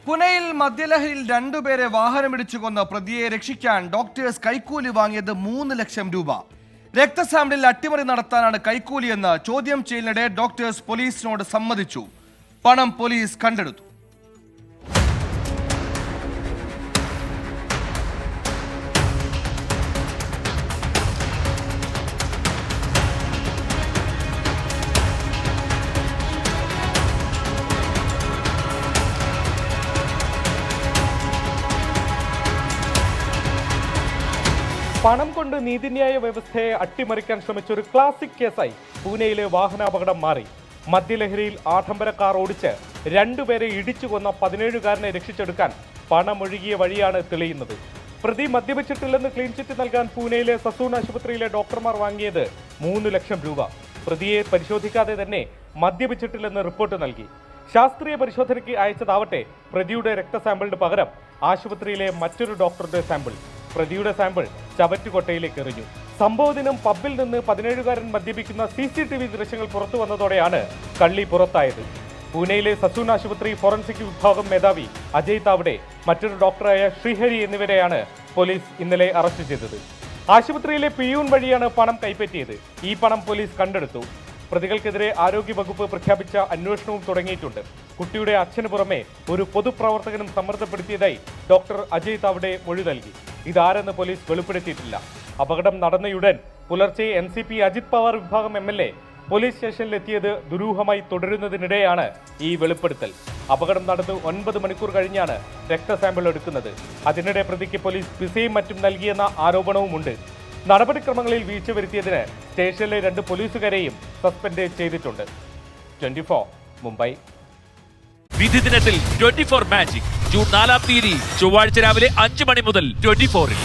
പുനെയിൽ മദ്യലഹരിയിൽ രണ്ടുപേരെ വാഹനമിടിച്ചു കൊന്ന പ്രതിയെ രക്ഷിക്കാൻ ഡോക്ടേഴ്സ് കൈക്കൂലി വാങ്ങിയത് 3 ലക്ഷം രൂപ. രക്തസാമ്പിളിൽ അട്ടിമറി നടത്താനാണ് കൈക്കൂലിയെന്ന് ചോദ്യം ചെയ്യലിനിടെ ഡോക്ടേഴ്സ് പോലീസിനോട് സമ്മതിച്ചു. പണം പോലീസ് കണ്ടെടുത്തു. പണം കൊണ്ട് നീതിന്യായ വ്യവസ്ഥയെ അട്ടിമറിക്കാൻ ശ്രമിച്ച ഒരു ക്ലാസിക് കേസായി പൂനെയിലെ വാഹനാപകടം മാറി. മദ്യലഹരിയിൽ ആഡംബര കാർ ഓടിച്ച് രണ്ടുപേരെ ഇടിച്ചു കൊന്ന 17-കാരനെ രക്ഷിച്ചെടുക്കാൻ പണമൊഴുകിയ വഴിയാണ് തെളിയുന്നത്. പ്രതി മദ്യപിച്ചിട്ടില്ലെന്ന് ക്ലീൻ ചിറ്റ് നൽകാൻ പൂനെയിലെ സസൂൺ ആശുപത്രിയിലെ ഡോക്ടർമാർ വാങ്ങിയത് 3 ലക്ഷം രൂപ. പ്രതിയെ പരിശോധിക്കാതെ തന്നെ മദ്യപിച്ചിട്ടില്ലെന്ന് റിപ്പോർട്ട് നൽകി. ശാസ്ത്രീയ പരിശോധനയ്ക്ക് അയച്ചതാവട്ടെ പ്രതിയുടെ രക്തസാമ്പിളിന് പകരം ആശുപത്രിയിലെ മറ്റൊരു ഡോക്ടറുടെ സാമ്പിൾ. പ്രതിയുടെ സാമ്പിൾ ചവറ്റുകൊട്ടയിലേക്ക് എറിഞ്ഞു. സംഭവദിനം പബ്ബിൽ നിന്ന് 17-കാരൻ മദ്യപിക്കുന്ന CCTV ദൃശ്യങ്ങൾ പുറത്തു വന്നതോടെയാണ് കള്ളി പുറത്തായത്. പൂനെയിലെ സസൂൺ ആശുപത്രി ഫോറൻസിക് വിഭാഗം മേധാവി അജയ് താവ്ഡെ, മറ്റൊരു ഡോക്ടറായ ശ്രീഹരി എന്നിവരെയാണ് പോലീസ് ഇന്നലെ അറസ്റ്റ് ചെയ്തത്. ആശുപത്രിയിലെ പിയൂൺ വഴിയാണ് പണം കൈപ്പറ്റിയത്. ഈ പണം പോലീസ് കണ്ടെടുത്തു. പ്രതികൾക്കെതിരെ ആരോഗ്യവകുപ്പ് പ്രഖ്യാപിച്ച അന്വേഷണവും തുടങ്ങിയിട്ടുണ്ട്. കുട്ടിയുടെ അച്ഛന് പുറമെ ഒരു പൊതുപ്രവർത്തകനും സമ്മർദ്ദപ്പെടുത്തിയതായി ഡോക്ടർ അജയ് താവ്ഡെ മൊഴി നൽകി. ഇതാരെന്ന് പോലീസ് വെളിപ്പെടുത്തിയിട്ടില്ല. അപകടം നടന്നയുടൻ പുലർച്ചെ NCP അജിത് പവാർ വിഭാഗം MLA പോലീസ് സ്റ്റേഷനിലെത്തിയത് ദുരൂഹമായി തുടരുന്നതിനിടെയാണ് ഈ വെളിപ്പെടുത്തൽ. അപകടം നടന്ന് 9 മണിക്കൂർ കഴിഞ്ഞാണ് രക്തസാമ്പിൾ എടുക്കുന്നത്. അതിനിടെ പ്രതിക്ക് പോലീസ് പിസയും മറ്റും നൽകിയെന്ന ആരോപണവുമുണ്ട്. നടപടിക്രമങ്ങളിൽ വീഴ്ച വരുത്തിയതിന് സ്റ്റേഷനിലെ 2 പോലീസുകാരെയും സസ്പെൻഡ് ചെയ്തിട്ടുണ്ട്. 24 മുംബൈ. വിധി ദിനത്തിൽ 24 മാജിക് ജൂൺ 4 ചൊവ്വാഴ്ച രാവിലെ 5 മണി മുതൽ 24-ൽ.